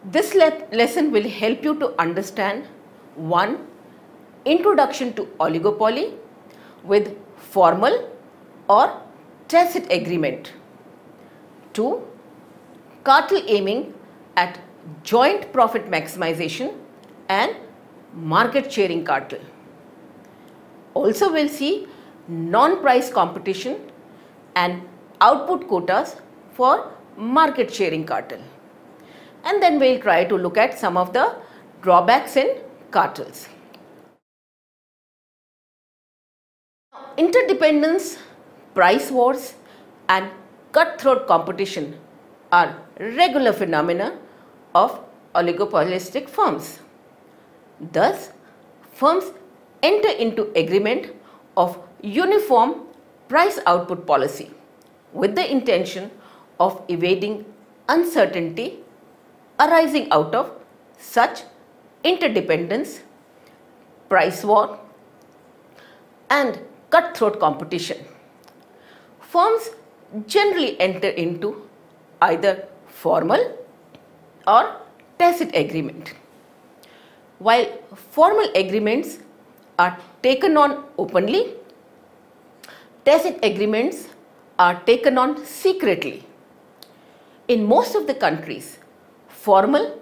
This lesson will help you to understand 1. Introduction to oligopoly with formal or tacit agreement. 2. Cartel aiming at joint profit maximization and market sharing cartel. Also we'll see non-price competition and output quotas for market sharing cartel. And then we'll try to look at some of the drawbacks in cartels. Interdependence, price wars and cutthroat competition are regular phenomena of oligopolistic firms. Thus, firms enter into agreement of uniform price output policy with the intention of evading uncertainty arising out of such interdependence, price war and cutthroat competition. Firms generally enter into either formal or tacit agreement. While formal agreements are taken on openly, tacit agreements are taken on secretly. In most of the countries, formal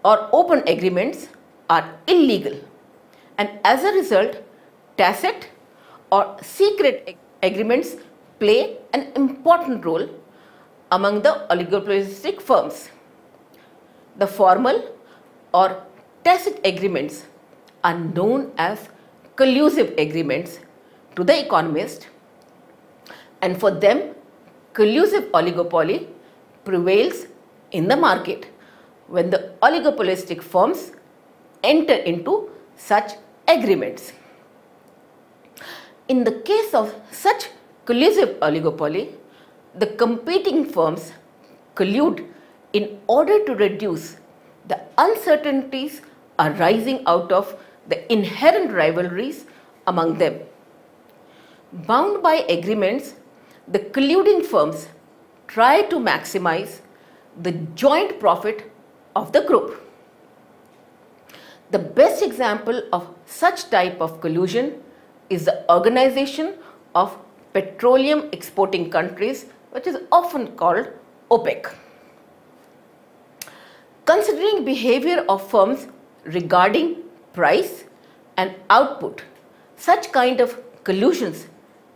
or open agreements are illegal, and as a result, tacit or secret agreements play an important role among the oligopolistic firms. The formal or tacit agreements are known as collusive agreements to the economist, and for them, collusive oligopoly prevails in the market when the oligopolistic firms enter into such agreements. In the case of such collusive oligopoly, the competing firms collude in order to reduce the uncertainties arising out of the inherent rivalries among them. Bound by agreements, the colluding firms try to maximize the joint profit of the group. The best example of such type of collusion is the Organization of Petroleum Exporting Countries, which is often called OPEC. Considering behavior of firms regarding price and output, such kind of collusions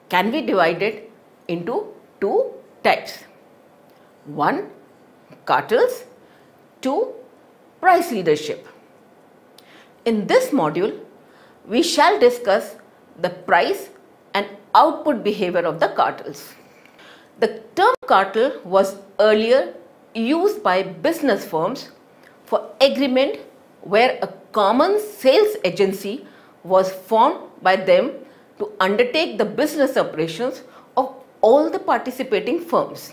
can be divided into two types. 1. Cartels. 2. Price leadership. In this module, we shall discuss the price and output behavior of the cartels. The term cartel was earlier used by business firms for agreement where a common sales agency was formed by them to undertake the business operations of all the participating firms.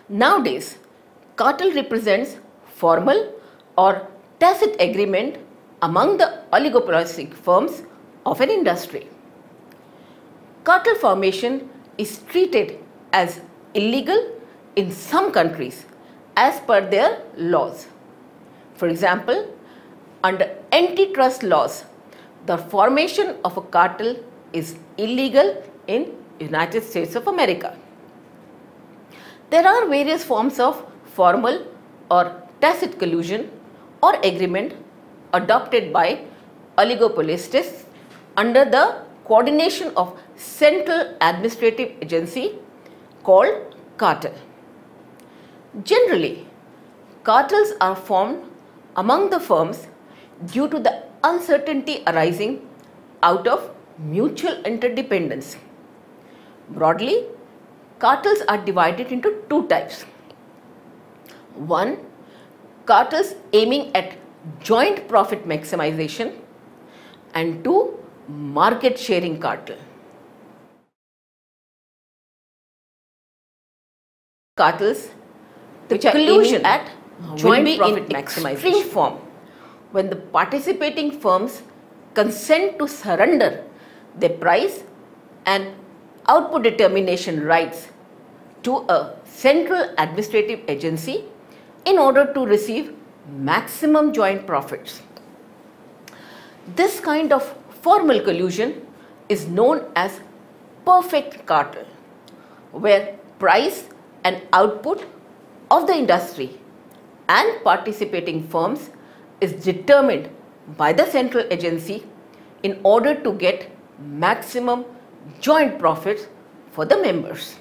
Nowadays, cartel represents formal or tacit agreement among the oligopolistic firms of an industry. Cartel formation is treated as illegal in some countries as per their laws. For example, under antitrust laws, the formation of a cartel is illegal in United States of America. There are various forms of formal or tacit collusion or agreement adopted by oligopolists under the coordination of central administrative agency called cartel. Generally, cartels are formed among the firms due to the uncertainty arising out of mutual interdependence. Broadly, cartels are divided into two types. 1. Cartels aiming at joint profit maximization, and 2. Market sharing cartel. Cartels which are aiming at joint profit maximization form when the participating firms consent to surrender their price and output determination rights to a central administrative agency in order to receive maximum joint profits. This kind of formal collusion is known as perfect cartel, where price and output of the industry and participating firms is determined by the central agency in order to get maximum joint profits for the members.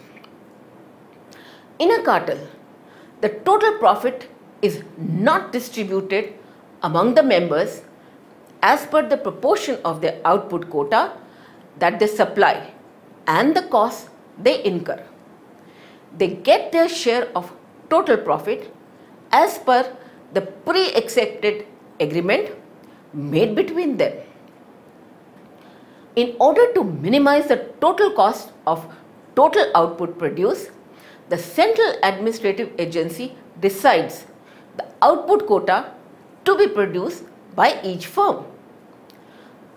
In a cartel, the total profit is not distributed among the members as per the proportion of their output quota that they supply and the costs they incur. They get their share of total profit as per the pre-accepted agreement made between them. In order to minimize the total cost of total output produced, the central administrative agency decides the output quota to be produced by each firm.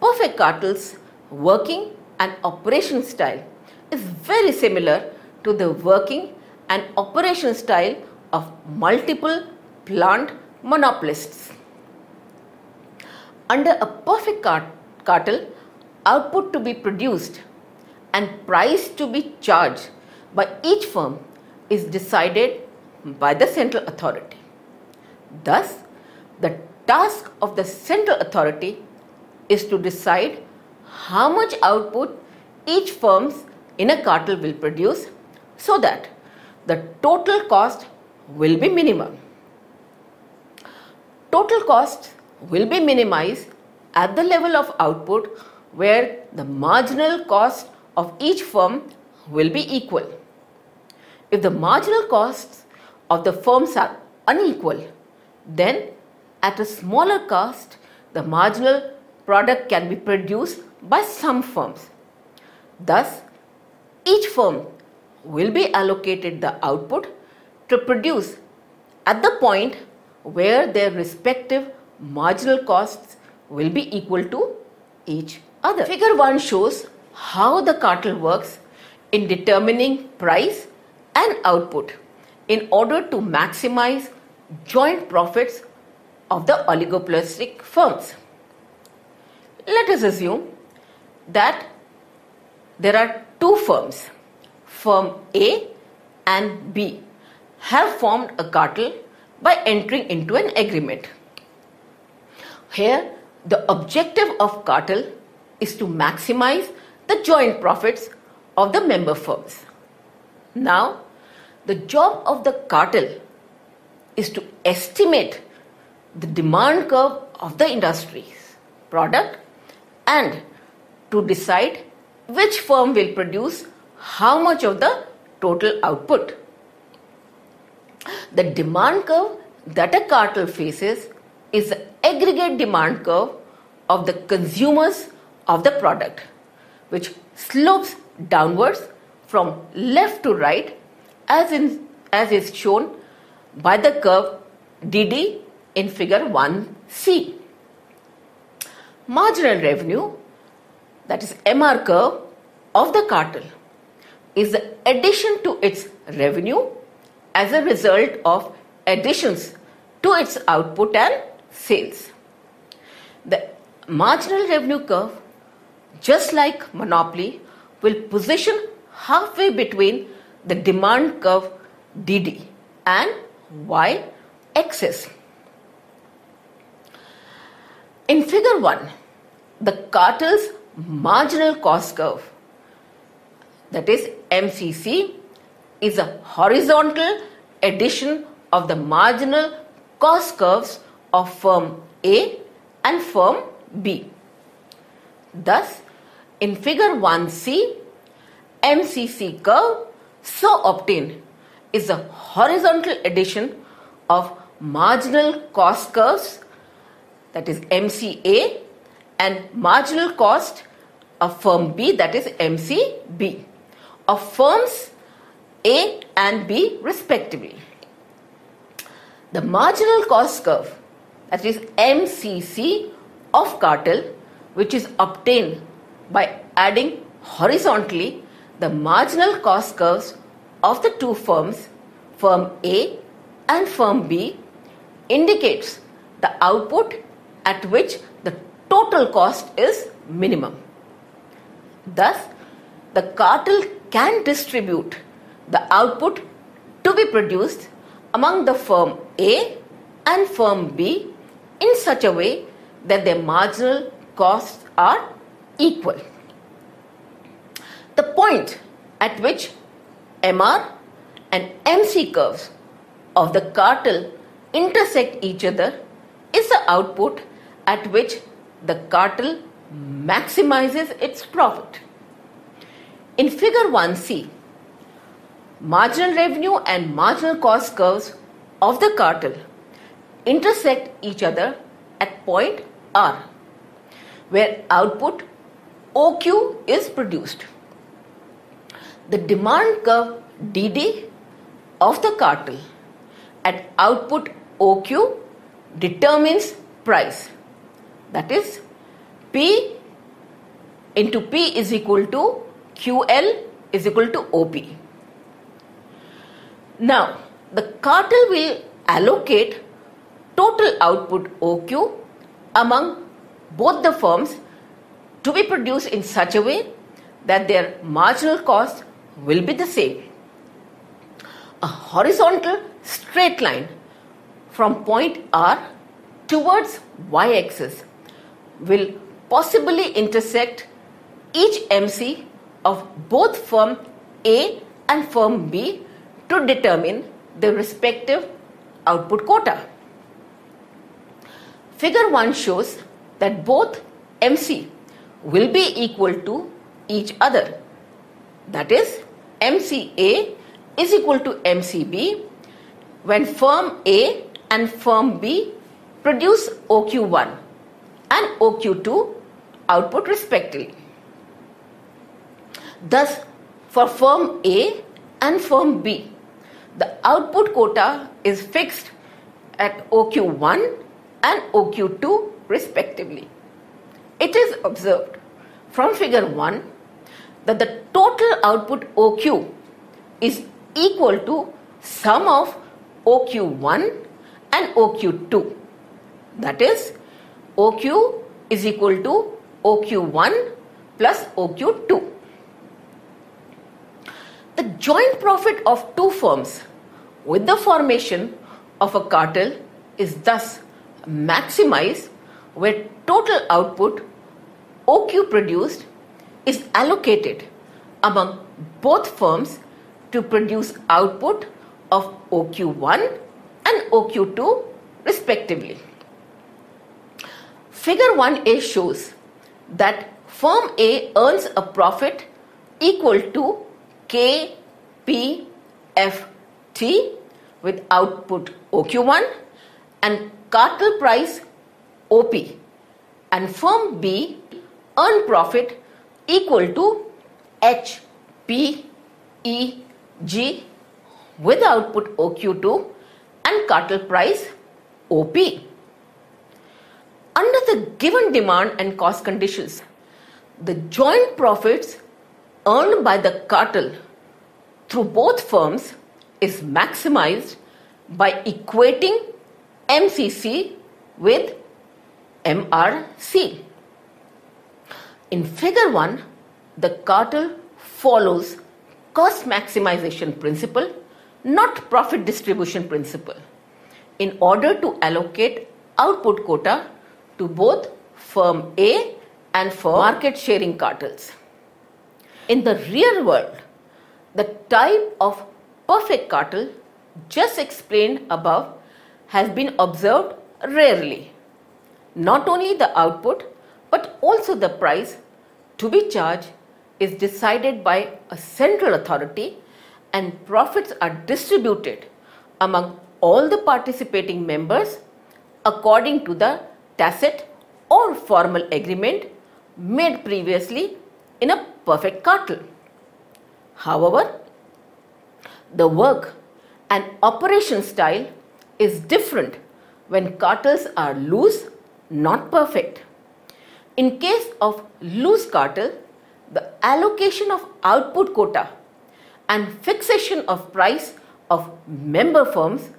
Perfect cartel's working and operation style is very similar to the working and operation style of multiple plant monopolists. Under a perfect cartel, output to be produced and price to be charged by each firm is decided by the central authority. Thus, the task of the central authority is to decide how much output each firm in a cartel will produce so that the total cost will be minimum. Total costs will be minimized at the level of output where the marginal cost of each firm will be equal. If the marginal costs of the firms are unequal, then at a smaller cost, the marginal product can be produced by some firms. Thus, each firm will be allocated the output to produce at the point where their respective marginal costs will be equal to each other. Figure 1 shows how the cartel works in determining price and output in order to maximize joint profits of the oligopolistic firms. Let us assume that there are two firms, firm A and B, have formed a cartel by entering into an agreement. Here, the objective of cartel is to maximize the joint profits of the member firms. Now, the job of the cartel is to estimate the demand curve of the industry's product and to decide which firm will produce how much of the total output. The demand curve that a cartel faces is the aggregate demand curve of the consumers of the product, which slopes downwards from left to right as is shown by the curve DD in figure 1C. Marginal revenue, that is MR curve of the cartel, is the addition to its revenue as a result of additions to its output and sales. The marginal revenue curve, just like monopoly, will position halfway between the demand curve DD and Y axis. In figure 1, the cartel's marginal cost curve, that is MCC, is a horizontal addition of the marginal cost curves of firm A and firm B. Thus, in figure 1C, MCC curve so obtained is a horizontal addition of marginal cost curves, that is MCA, and marginal cost of firm B, that is MCB, of firms A and B respectively. The marginal cost curve, that is MCC of cartel, which is obtained by adding horizontally the marginal cost curves of the two firms, firm A and firm B indicates the output at which the total cost is minimum. Thus, the cartel can distribute the output to be produced among the firm A and firm B in such a way that their marginal costs are equal. The point at which MR and MC curves of the cartel intersect each other is the output at which the cartel maximizes its profit. In figure 1C, marginal revenue and marginal cost curves of the cartel intersect each other at point R, where output OQ is produced. The demand curve DD of the cartel at output OQ determines price. That is, P into P is equal to QL is equal to OP. Now, the cartel will allocate total output OQ among both the firms to be produced in such a way that their marginal cost will be the same. A horizontal straight line from point R towards y-axis will possibly intersect each MC of both firm A and firm B to determine the respective output quota. Figure 1 shows that both MC will be equal to each other. That is, MCA is equal to MCB when firm A and firm B produce OQ1 and OQ2 output respectively. Thus, for firm A and firm B, the output quota is fixed at OQ1 and OQ2 respectively. It is observed from figure 1 that the total output OQ is equal to sum of OQ1 and OQ2. That is, OQ is equal to OQ1 plus OQ2. The joint profit of two firms with the formation of a cartel is thus maximized where total output OQ produced is allocated among both firms to produce output of OQ1 and OQ2 respectively. Figure 1A shows that firm A earns a profit equal to KPFT with output OQ1 and cartel price OP, and firm B earn profit equal to HPEG with output OQ2 and cartel price OP. Under the given demand and cost conditions, the joint profits earned by the cartel through both firms is maximized by equating MCC with MRC. In figure 1, the cartel follows cost maximization principle, not profit distribution principle, in order to allocate output quota to both firm A and firm market sharing cartels. In the real world, the type of perfect cartel just explained above has been observed rarely. Not only the output but also the price to be charged is decided by a central authority and profits are distributed among all the participating members according to the tacit or formal agreement made previously in a perfect cartel. However, the work and operation style is different when cartels are loose, not perfect. In case of loose cartel, the allocation of output quota and fixation of price of member firms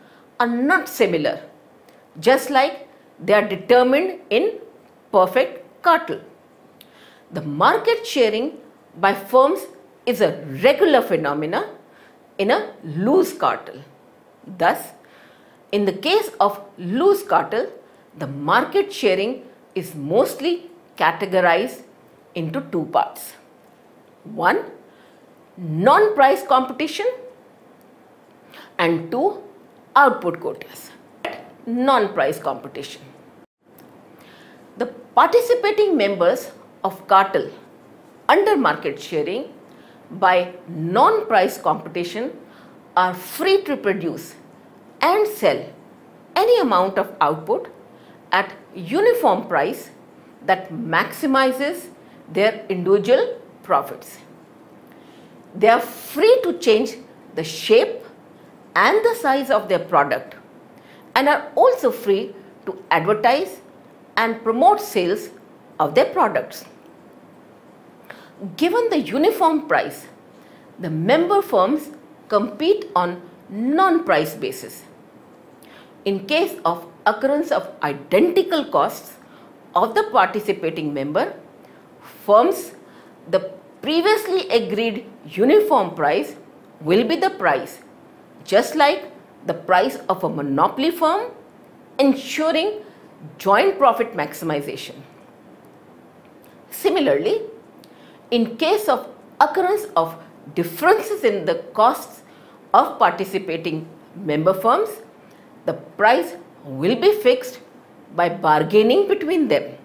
are not similar, just like they are determined in perfect cartel. The market sharing by firms is a regular phenomena in a loose cartel. Thus, in the case of loose cartel, the market sharing is mostly categorized into two parts. One, non-price competition, and two, output quotas. Non-price competition. The participating members of cartel under market sharing by non-price competition are free to produce and sell any amount of output at uniform price that maximizes their individual profits. They are free to change the shape and the size of their product and are also free to advertise and promote sales of their products. Given the uniform price, the member firms compete on non-price basis. In case of occurrence of identical costs of the participating member, firms, the previously agreed uniform price will be the price, just like the price of a monopoly firm, ensuring joint profit maximization. Similarly, in case of occurrence of differences in the costs of participating member firms, the price will be fixed by bargaining between them.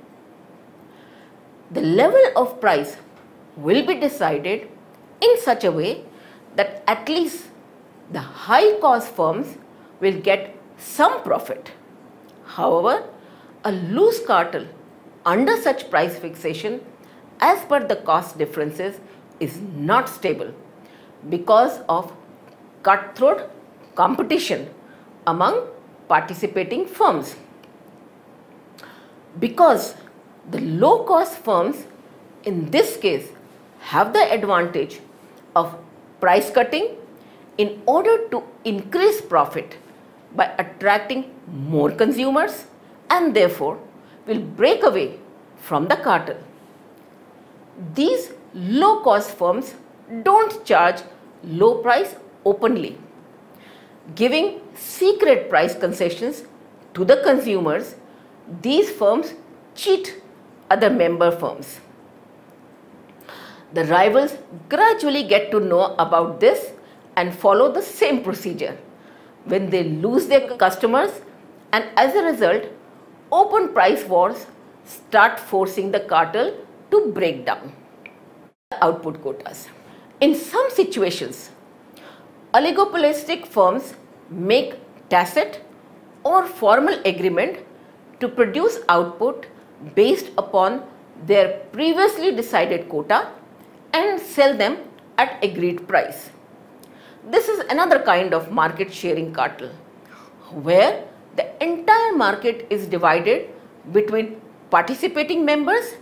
The level of price will be decided in such a way that at least the high cost firms will get some profit. However, a loose cartel under such price fixation as per the cost differences is not stable because of cutthroat competition among participating firms. Because the low cost firms in this case have the advantage of price cutting in order to increase profit by attracting more consumers and therefore will break away from the cartel. These low cost firms don't charge low price openly, giving secret price concessions to the consumers. These firms cheat other member firms. The rivals gradually get to know about this and follow the same procedure. When they lose their customers, and as a result, open price wars start forcing the cartel to break down. Output quotas. In some situations, oligopolistic firms make tacit or formal agreement to produce output based upon their previously decided quota and sell them at agreed price. This is another kind of market sharing cartel, where the entire market is divided between participating members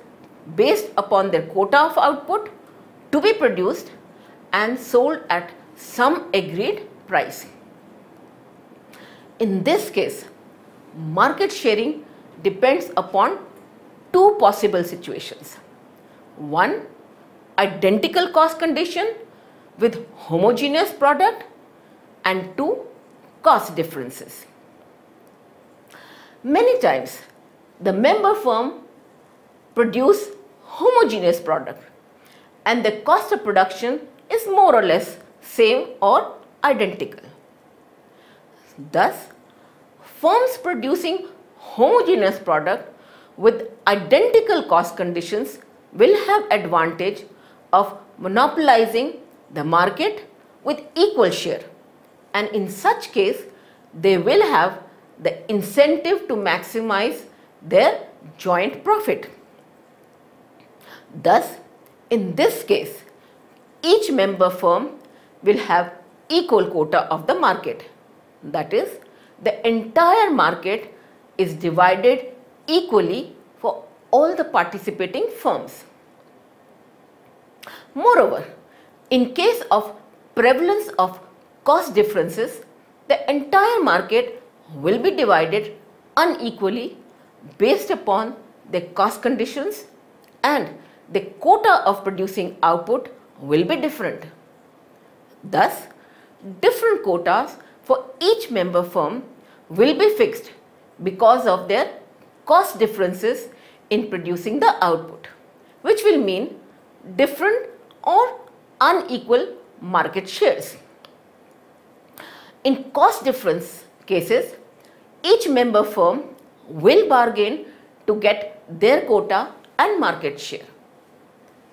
based upon their quota of output to be produced and sold at some agreed price. In this case, market sharing depends upon two possible situations. One, identical cost condition with homogeneous product, and two, cost differences. Many times, the member firm produce homogeneous product and the cost of production is more or less same or identical. Thus, firms producing homogeneous product with identical cost conditions will have advantage of monopolizing the market with equal share, and in such case they will have the incentive to maximize their joint profit. Thus, in this case, each member firm will have equal quota of the market. That is, the entire market is divided equally for all the participating firms. Moreover, in case of prevalence of cost differences, the entire market will be divided unequally based upon their cost conditions, and the quota of producing output will be different. Thus, different quotas for each member firm will be fixed because of their cost differences in producing the output, which will mean different or unequal market shares. In cost difference cases, each member firm will bargain to get their quota and market share.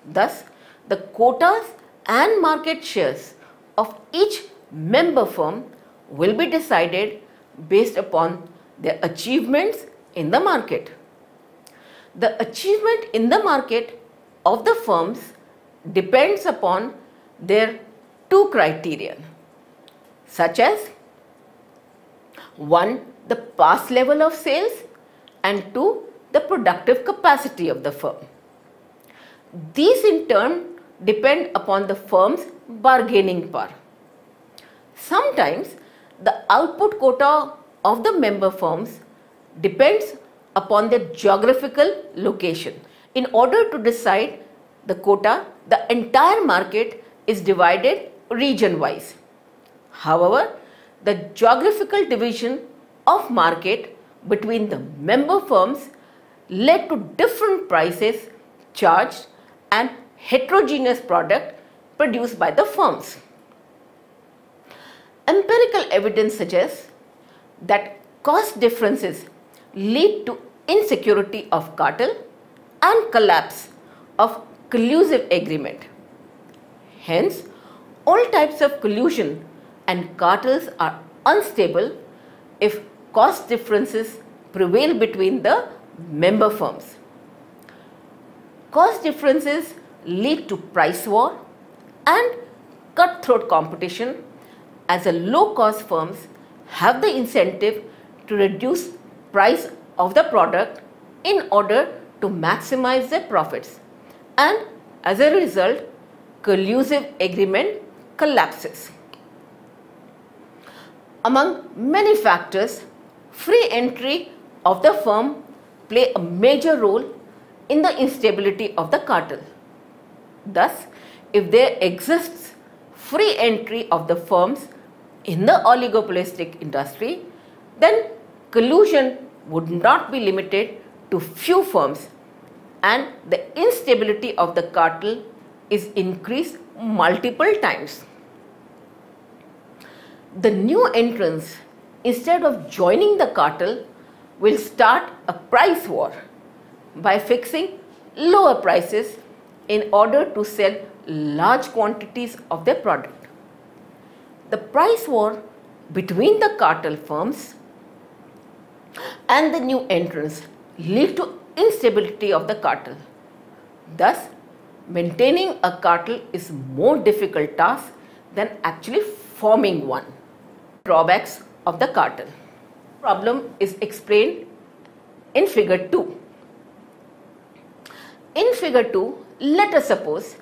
Thus, the quotas and market shares of each member firm will be decided based upon their achievements in the market. The achievement in the market of the firms depends upon their two criteria, such as 1. The past level of sales, and 2. The productive capacity of the firm. These in turn depend upon the firm's bargaining power. Sometimes the output quota of the member firms depends upon their geographical location. In order to decide the quota, the entire market is divided region-wise. However, the geographical division of market between the member firms led to different prices charged and heterogeneous product produced by the firms. Empirical evidence suggests that cost differences lead to insecurity of cartel and collapse of collusive agreement. Hence, all types of collusion and cartels are unstable if cost differences prevail between the member firms. Cost differences lead to price war and cutthroat competition, as the low-cost firms have the incentive to reduce price of the product in order to maximize their profits, and as a result, collusive agreement collapses. Among many factors, free entry of the firm play a major role in the instability of the cartel. Thus, if there exists free entry of the firms in the oligopolistic industry, then collusion would not be limited to few firms, and the instability of the cartel is increased multiple times. The new entrants, instead of joining the cartel, will start a price war by fixing lower prices in order to sell large quantities of their product. The price war between the cartel firms and the new entrants lead to instability of the cartel. Thus, maintaining a cartel is more difficult task than actually forming one. Drawbacks of the cartel. Problem is explained in figure 2. In figure 2, let us suppose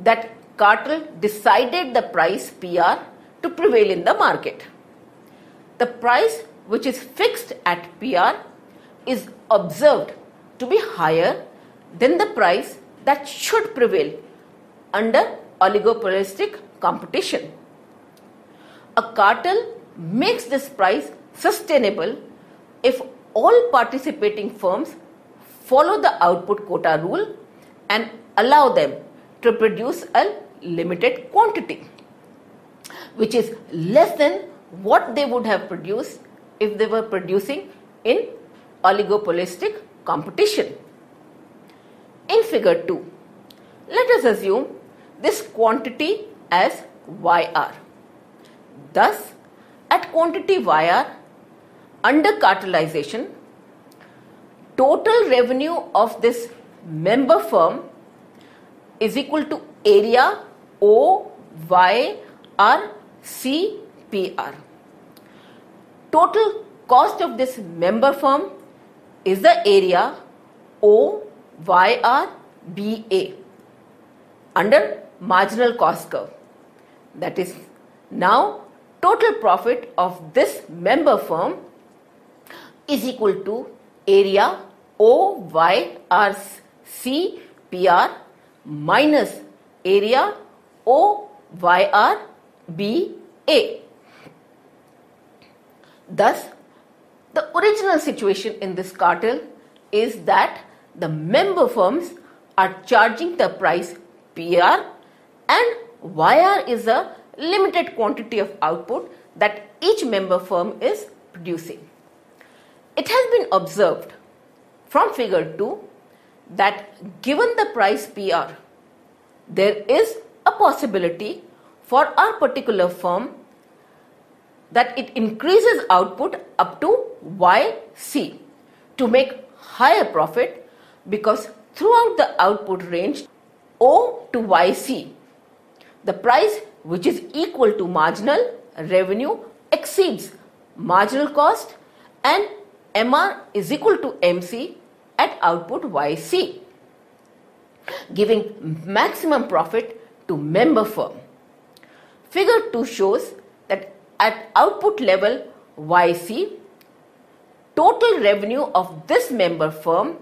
that cartel decided the price PR to prevail in the market. The price which is fixed at PR is observed to be higher than the price that should prevail under oligopolistic competition. A cartel makes this price sustainable if all participating firms follow the output quota rule and allow them to produce a limited quantity, which is less than what they would have produced if they were producing in oligopolistic competition. In figure 2, let us assume this quantity as YR. Thus, at quantity YR, under cartelization, total revenue of this member firm is equal to area OYRCPR. Total cost of this member firm is the area OYRBA under marginal cost curve. That is, now total profit of this member firm is equal to area OYRCPR minus area OYRBA. Thus, the original situation in this cartel is that the member firms are charging the price PR and YR is a limited quantity of output that each member firm is producing. It has been observed from figure 2 that given the price PR, there is a possibility for our particular firm that it increases output up to YC to make higher profit, because throughout the output range O to YC, the price which is equal to marginal revenue exceeds marginal cost and MR is equal to MC at output YC, giving maximum profit to member firm. Figure 2 shows that at output level YC, total revenue of this member firm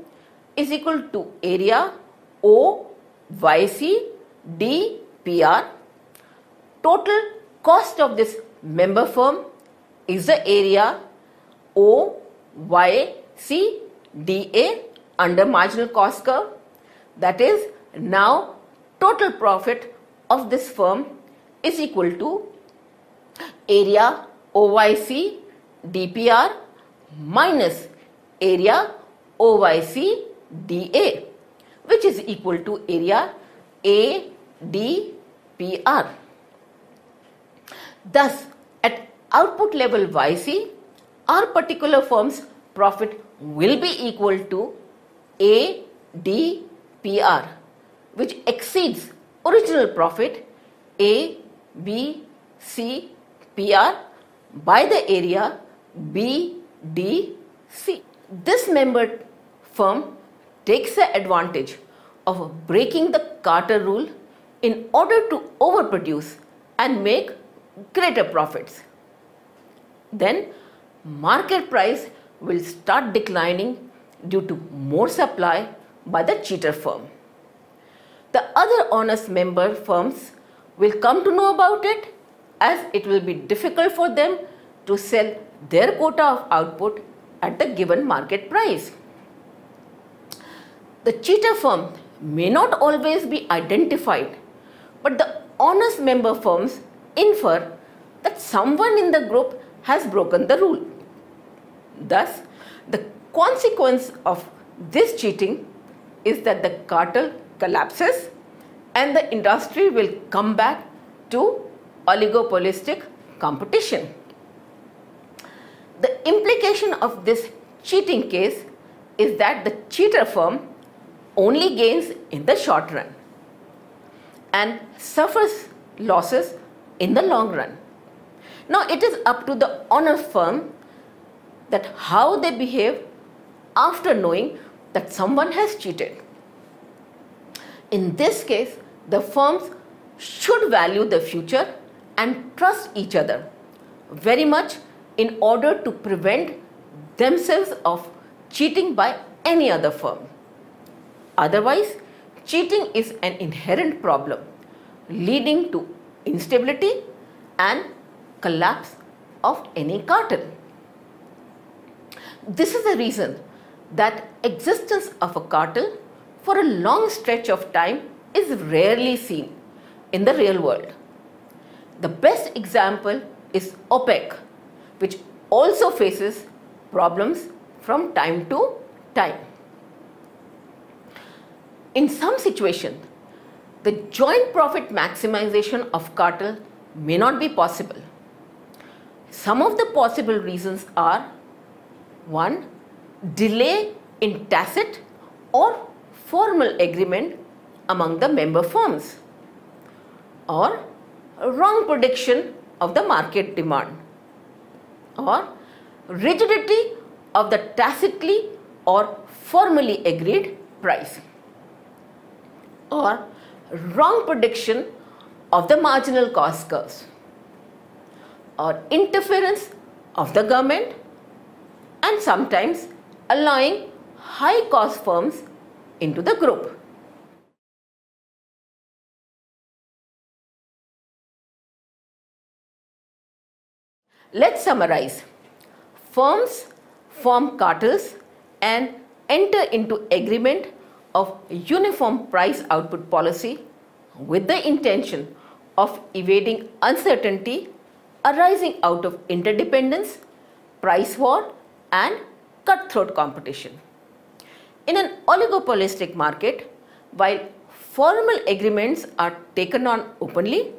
is equal to area O YC D PR. Total cost of this member firm is the area O YC DA under marginal cost curve. That is, now total profit of this firm is equal to area OYC DPR minus area OYC DA, which is equal to area ADPR. Thus, at output level YC, our particular firm's profit will be equal to ADPR, which exceeds original profit ABCPR by the area BDC. This member firm takes the advantage of breaking the Carter rule in order to overproduce and make greater profits. Then market price will start declining due to more supply by the cheater firm. The other honest member firms will come to know about it, as it will be difficult for them to sell their quota of output at the given market price. The cheater firm may not always be identified, but the honest member firms infer that someone in the group has broken the rule. Thus, the consequence of this cheating is that the cartel collapses and the industry will come back to oligopolistic competition. The implication of this cheating case is that the cheater firm only gains in the short run and suffers losses in the long run. Now it is up to the honest firm that how they behave after knowing that someone has cheated. In this case, the firms should value the future and trust each other very much in order to prevent themselves of cheating by any other firm. Otherwise, cheating is an inherent problem leading to instability and collapse of any cartel. This is the reason that existence of a cartel for a long stretch of time is rarely seen in the real world. The best example is OPEC, which also faces problems from time to time. In some situations, the joint profit maximization of cartel may not be possible. Some of the possible reasons are: 1. Delay in tacit or formal agreement among the member firms, or wrong prediction of the market demand, or rigidity of the tacitly or formally agreed price, or wrong prediction of the marginal cost curves, or interference of the government, and sometimes allowing high cost firms into the group. Let's summarize. Firms form cartels and enter into agreement of uniform price output policy with the intention of evading uncertainty arising out of interdependence, price war and cutthroat competition. In an oligopolistic market, while formal agreements are taken on openly,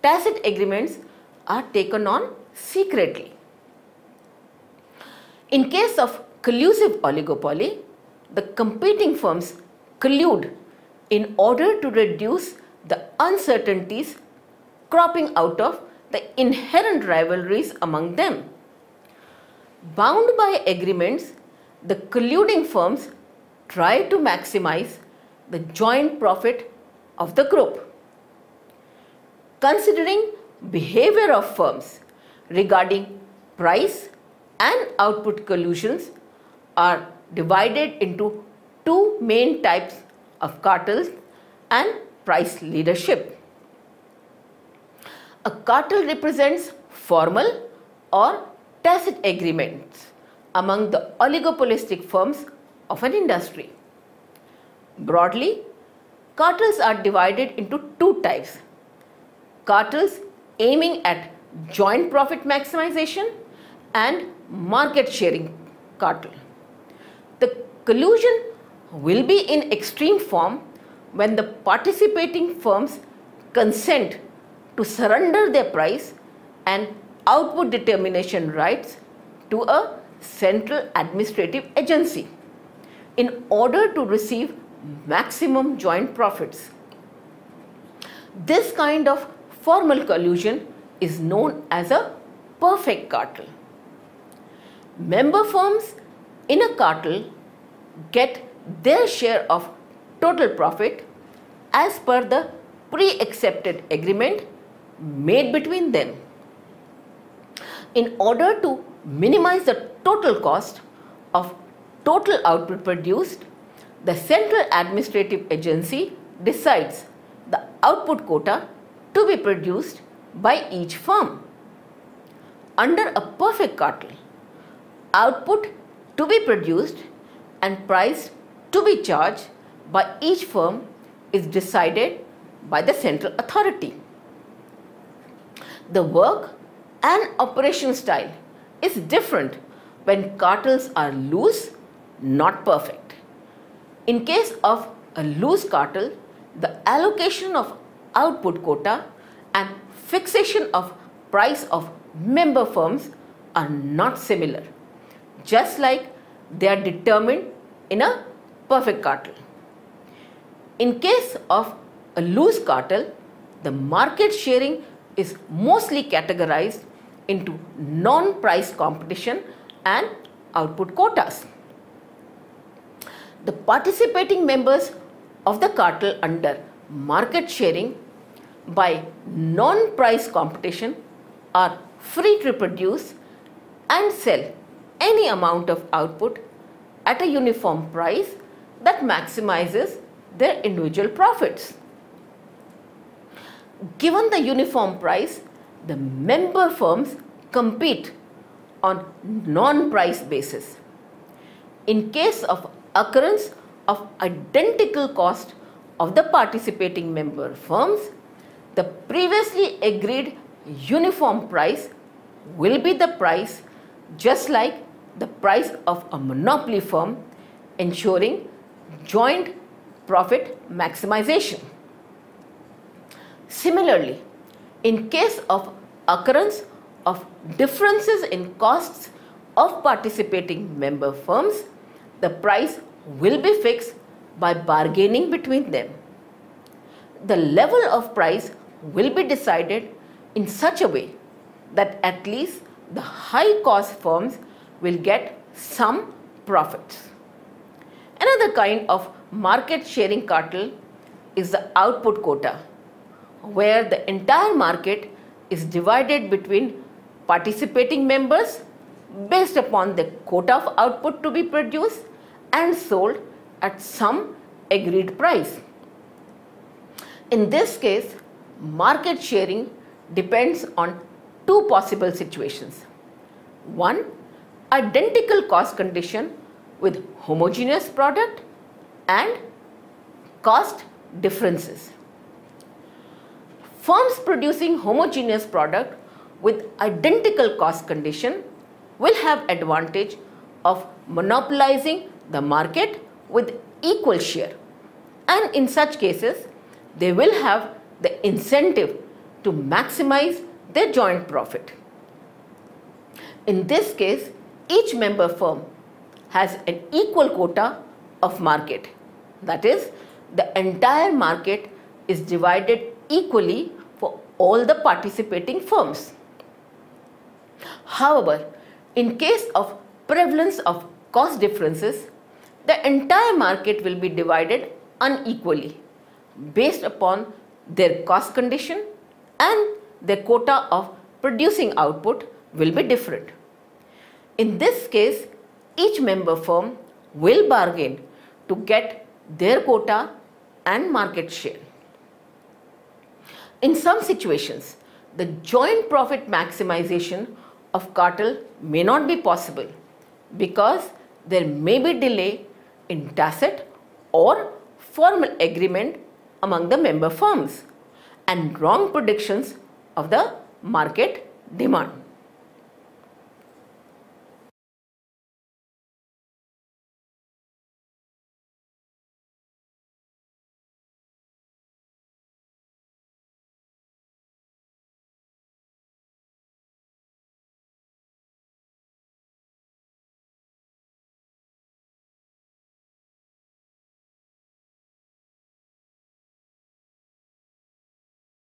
tacit agreements are taken on secretly. In case of collusive oligopoly, the competing firms collude in order to reduce the uncertainties cropping out of the inherent rivalries among them. Bound by agreements, the colluding firms try to maximize the joint profit of the group. Considering behavior of firms regarding price and output collusions are divided into two main types of cartels and price leadership. A cartel represents formal or tacit agreements among the oligopolistic firms of an industry. Broadly, cartels are divided into two types. Cartels aiming at joint profit maximization and market sharing cartel. The collusion will be in extreme form when the participating firms consent to surrender their price and output determination rights to a central administrative agency in order to receive maximum joint profits. This kind of formal collusion is known as a perfect cartel. Member firms in a cartel get their share of total profit as per the pre-accepted agreement made between them. In order to minimize the total cost of total output produced, the central administrative agency decides the output quota to be produced by each firm. Under a perfect cartel, output to be produced and price to be charged by each firm is decided by the central authority. The work and operation style is different when cartels are loose, not perfect. In case of a loose cartel, the allocation of output quota and fixation of price of member firms are not similar, just like they are determined in a perfect cartel. In case of a loose cartel, the market sharing is mostly categorized into non-price competition and output quotas. The participating members of the cartel under market sharing by non-price competition are free to produce and sell any amount of output at a uniform price that maximizes their individual profits. Given the uniform price, the member firms compete on non-price basis. In case of occurrence of identical cost of the participating member firms, the previously agreed uniform price will be the price, just like the price of a monopoly firm, ensuring joint profit maximization. Similarly, in case of occurrence of differences in costs of participating member firms, the price will be fixed by bargaining between them. The level of price will be decided in such a way that at least the high cost firms will get some profits. Another kind of market sharing cartel is the output quota, where the entire market is divided between participating members based upon the quota of output to be produced and sold at some agreed price. In this case, market sharing depends on two possible situations. One, identical cost condition with homogeneous product, and cost differences. Firms producing homogeneous product with identical cost condition will have advantage of monopolizing the market with equal share, and in such cases they will have the incentive to maximize their joint profit. In this case, each member firm has an equal quota of market. That is, the entire market is divided equally for all the participating firms. However, in case of prevalence of cost differences, the entire market will be divided unequally based upon their cost condition, and their quota of producing output will be different. In this case, each member firm will bargain to get their quota and market share. In some situations, the joint profit maximization of cartel may not be possible because there may be delay in tacit or formal agreement among the member firms and wrong predictions of the market demand.